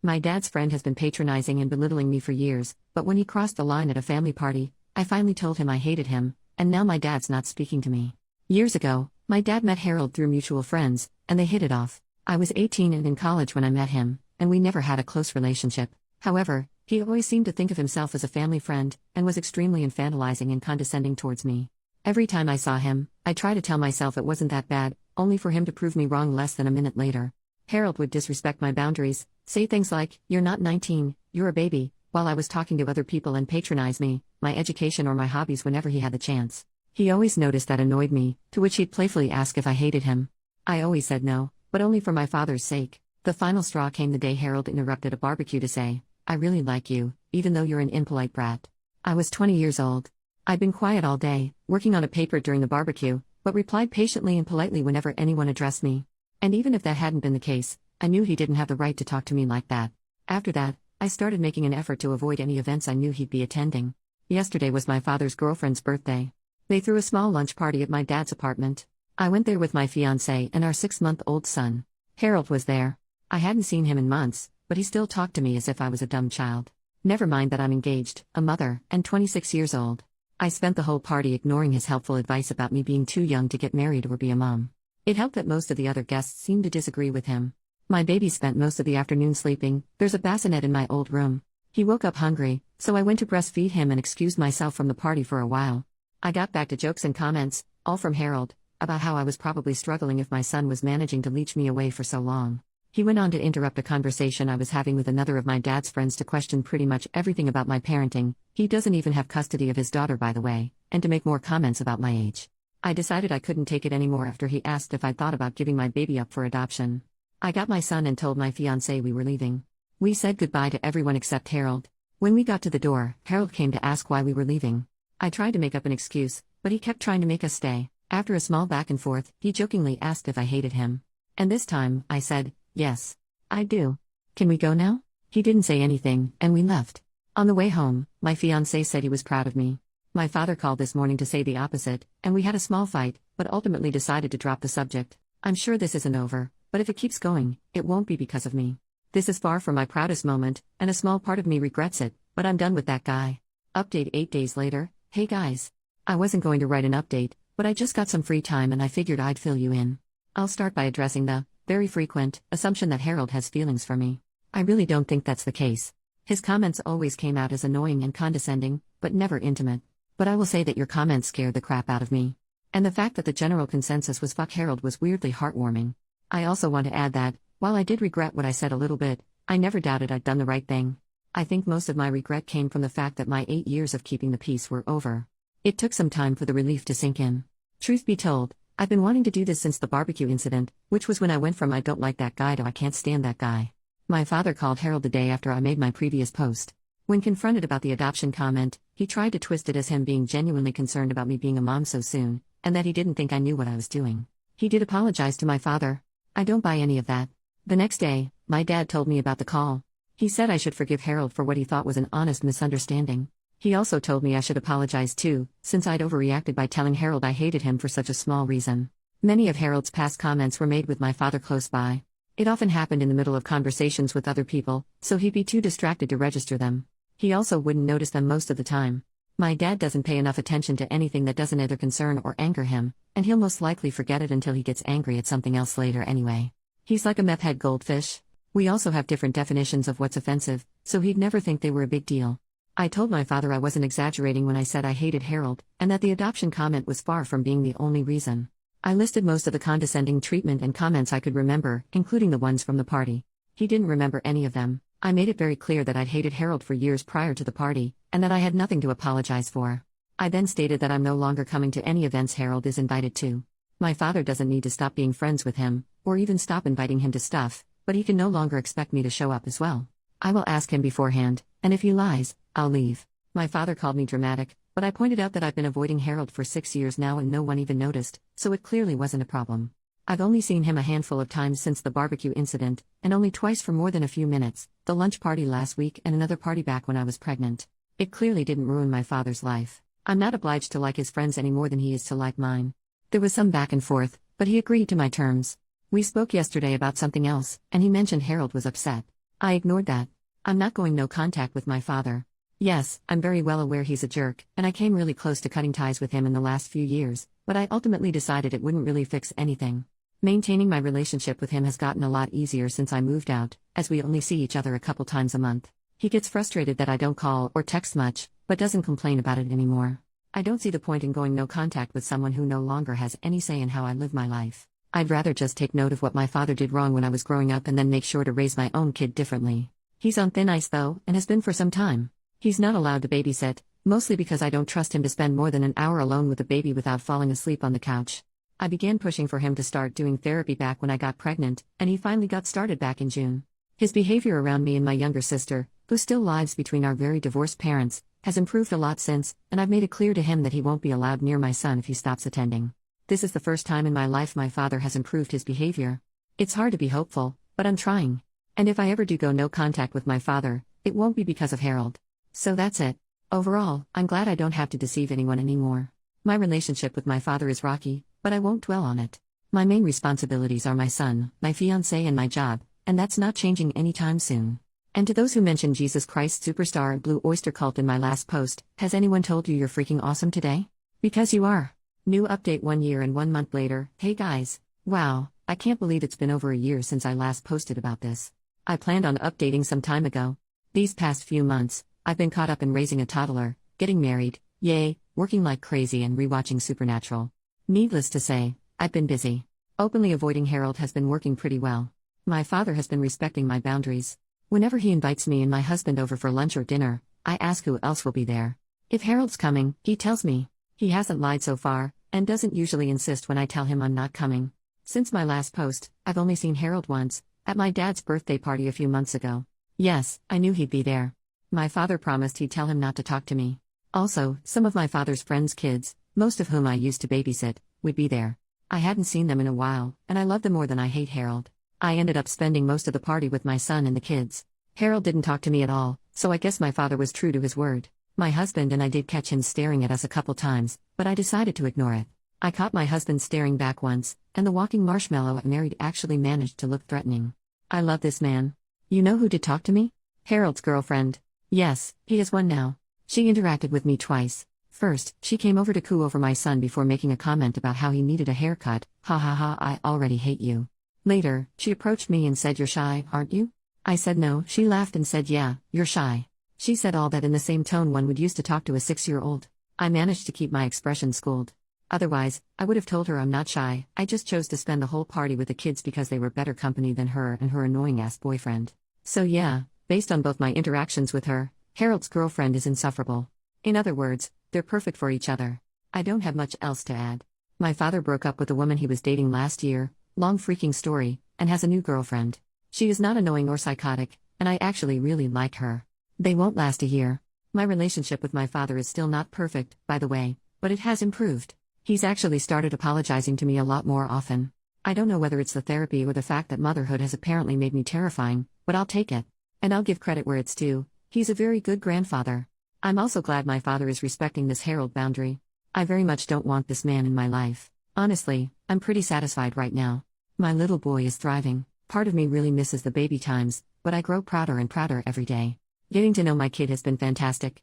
My dad's friend has been patronizing and belittling me for years, but when he crossed the line at a family party, I finally told him I hated him, and now my dad's not speaking to me. Years ago, my dad met Harold through mutual friends, and they hit it off. I was 18 and in college when I met him, and we never had a close relationship. However, he always seemed to think of himself as a family friend, and was extremely infantilizing and condescending towards me. Every time I saw him, I tried to tell myself it wasn't that bad, only for him to prove me wrong less than a minute later. Harold would disrespect my boundaries, say things like, "You're not 19, you're a baby," while I was talking to other people, and patronize me, my education or my hobbies whenever he had the chance. He always noticed that annoyed me, to which he'd playfully ask if I hated him. I always said no, but only for my father's sake. The final straw came the day Harold interrupted a barbecue to say, "I really like you, even though you're an impolite brat." I was 20 years old. I'd been quiet all day, working on a paper during the barbecue, but replied patiently and politely whenever anyone addressed me. And even if that hadn't been the case, I knew he didn't have the right to talk to me like that. After that, I started making an effort to avoid any events I knew he'd be attending. Yesterday was my father's girlfriend's birthday. They threw a small lunch party at my dad's apartment. I went there with my fiancé and our 6-month-old son. Harold was there. I hadn't seen him in months, but he still talked to me as if I was a dumb child. Never mind that I'm engaged, a mother, and 26 years old. I spent the whole party ignoring his helpful advice about me being too young to get married or be a mom. It helped that most of the other guests seemed to disagree with him. My baby spent most of the afternoon sleeping. There's a bassinet in my old room. He woke up hungry, so I went to breastfeed him and excused myself from the party for a while. I got back to jokes and comments, all from Harold, about how I was probably struggling if my son was managing to leech me away for so long. He went on to interrupt a conversation I was having with another of my dad's friends to question pretty much everything about my parenting. He doesn't even have custody of his daughter, by the way, and to make more comments about my age. I decided I couldn't take it anymore after he asked if I'd thought about giving my baby up for adoption. I got my son and told my fiancé we were leaving. We said goodbye to everyone except Harold. When we got to the door, Harold came to ask why we were leaving. I tried to make up an excuse, but he kept trying to make us stay. After a small back and forth, he jokingly asked if I hated him. And this time, I said, "Yes, I do. Can we go now?" He didn't say anything, and we left. On the way home, my fiancé said he was proud of me. My father called this morning to say the opposite, and we had a small fight, but ultimately decided to drop the subject. I'm sure this isn't over, but if it keeps going, it won't be because of me. This is far from my proudest moment, and a small part of me regrets it, but I'm done with that guy. Update 8 days later. Hey guys. I wasn't going to write an update, but I just got some free time and I figured I'd fill you in. I'll start by addressing the very frequent assumption that Harold has feelings for me. I really don't think that's the case. His comments always came out as annoying and condescending, but never intimate. But I will say that your comments scared the crap out of me. And the fact that the general consensus was fuck Harold was weirdly heartwarming. I also want to add that, while I did regret what I said a little bit, I never doubted I'd done the right thing. I think most of my regret came from the fact that my 8 years of keeping the peace were over. It took some time for the relief to sink in. Truth be told, I've been wanting to do this since the barbecue incident, which was when I went from "I don't like that guy" to "I can't stand that guy." My father called Harold the day after I made my previous post. When confronted about the adoption comment, he tried to twist it as him being genuinely concerned about me being a mom so soon, and that he didn't think I knew what I was doing. He did apologize to my father. I don't buy any of that. The next day, my dad told me about the call. He said I should forgive Harold for what he thought was an honest misunderstanding. He also told me I should apologize too, since I'd overreacted by telling Harold I hated him for such a small reason. Many of Harold's past comments were made with my father close by. It often happened in the middle of conversations with other people, so he'd be too distracted to register them. He also wouldn't notice them most of the time. My dad doesn't pay enough attention to anything that doesn't either concern or anger him, and he'll most likely forget it until he gets angry at something else later anyway. He's like a meth-head goldfish. We also have different definitions of what's offensive, so he'd never think they were a big deal. I told my father I wasn't exaggerating when I said I hated Harold, and that the adoption comment was far from being the only reason. I listed most of the condescending treatment and comments I could remember, including the ones from the party. He didn't remember any of them. I made it very clear that I'd hated Harold for years prior to the party, and that I had nothing to apologize for. I then stated that I'm no longer coming to any events Harold is invited to. My father doesn't need to stop being friends with him, or even stop inviting him to stuff, but he can no longer expect me to show up as well. I will ask him beforehand, and if he lies, I'll leave. My father called me dramatic, but I pointed out that I've been avoiding Harold for 6 years now and no one even noticed, so it clearly wasn't a problem. I've only seen him a handful of times since the barbecue incident, and only twice for more than a few minutes, the lunch party last week and another party back when I was pregnant. It clearly didn't ruin my father's life. I'm not obliged to like his friends any more than he is to like mine. There was some back and forth, but he agreed to my terms. We spoke yesterday about something else, and he mentioned Harold was upset. I ignored that. I'm not going no contact with my father. Yes, I'm very well aware he's a jerk, and I came really close to cutting ties with him in the last few years, but I ultimately decided it wouldn't really fix anything. Maintaining my relationship with him has gotten a lot easier since I moved out, as we only see each other a couple times a month. He gets frustrated that I don't call or text much, but doesn't complain about it anymore. I don't see the point in going no contact with someone who no longer has any say in how I live my life. I'd rather just take note of what my father did wrong when I was growing up and then make sure to raise my own kid differently. He's on thin ice though, and has been for some time. He's not allowed to babysit, mostly because I don't trust him to spend more than an hour alone with the baby without falling asleep on the couch. I began pushing for him to start doing therapy back when I got pregnant, and he finally got started back in June. His behavior around me and my younger sister, who still lives between our very divorced parents, has improved a lot since, and I've made it clear to him that he won't be allowed near my son if he stops attending. This is the first time in my life my father has improved his behavior. It's hard to be hopeful, but I'm trying. And if I ever do go no contact with my father, it won't be because of Harold. So that's it. Overall, I'm glad I don't have to deceive anyone anymore. My relationship with my father is rocky, but I won't dwell on it. My main responsibilities are my son, my fiancé, and my job, and that's not changing anytime soon. And to those who mentioned Jesus Christ Superstar and Blue Oyster Cult in my last post, has anyone told you you're freaking awesome today? Because you are. New update 1 year and 1 month later. Hey guys. Wow, I can't believe it's been over a year since I last posted about this. I planned on updating some time ago. These past few months, I've been caught up in raising a toddler, getting married, yay, working like crazy and rewatching Supernatural. Needless to say, I've been busy. Openly avoiding Harold has been working pretty well. My father has been respecting my boundaries. Whenever he invites me and my husband over for lunch or dinner, I ask who else will be there. If Harold's coming, he tells me. He hasn't lied so far, and doesn't usually insist when I tell him I'm not coming. Since my last post, I've only seen Harold once, at my dad's birthday party a few months ago. Yes, I knew he'd be there. My father promised he'd tell him not to talk to me. Also, some of my father's friends' kids, most of whom I used to babysit, would be there. I hadn't seen them in a while, and I love them more than I hate Harold. I ended up spending most of the party with my son and the kids. Harold didn't talk to me at all, so I guess my father was true to his word. My husband and I did catch him staring at us a couple times, but I decided to ignore it. I caught my husband staring back once, and the walking marshmallow I married actually managed to look threatening. I love this man. You know who did talk to me? Harold's girlfriend. Yes, he has one now. She interacted with me twice. First, she came over to coo over my son before making a comment about how he needed a haircut. Ha ha ha, I already hate you. Later, she approached me and said, "You're shy, aren't you?" I said no. She laughed and said, "Yeah, you're shy." She said all that in the same tone one would use to talk to a 6-year-old. I managed to keep my expression schooled. Otherwise, I would have told her I'm not shy, I just chose to spend the whole party with the kids because they were better company than her and her annoying-ass boyfriend. So yeah, based on both my interactions with her, Harold's girlfriend is insufferable. In other words, they're perfect for each other. I don't have much else to add. My father broke up with the woman he was dating last year, long freaking story, and has a new girlfriend. She is not annoying or psychotic, and I actually really like her. They won't last a year. My relationship with my father is still not perfect, by the way, but it has improved. He's actually started apologizing to me a lot more often. I don't know whether it's the therapy or the fact that motherhood has apparently made me terrifying, but I'll take it. And I'll give credit where it's due. He's a very good grandfather. I'm also glad my father is respecting this Harold boundary. I very much don't want this man in my life. Honestly, I'm pretty satisfied right now. My little boy is thriving. Part of me really misses the baby times, but I grow prouder and prouder every day. Getting to know my kid has been fantastic.